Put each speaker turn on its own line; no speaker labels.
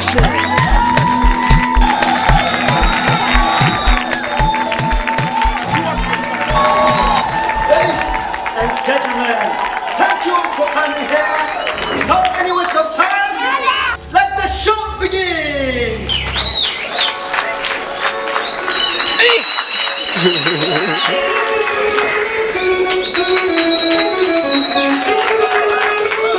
session.
Ladies and gentlemen, thank you for coming here. Without any waste of time, let the show begin.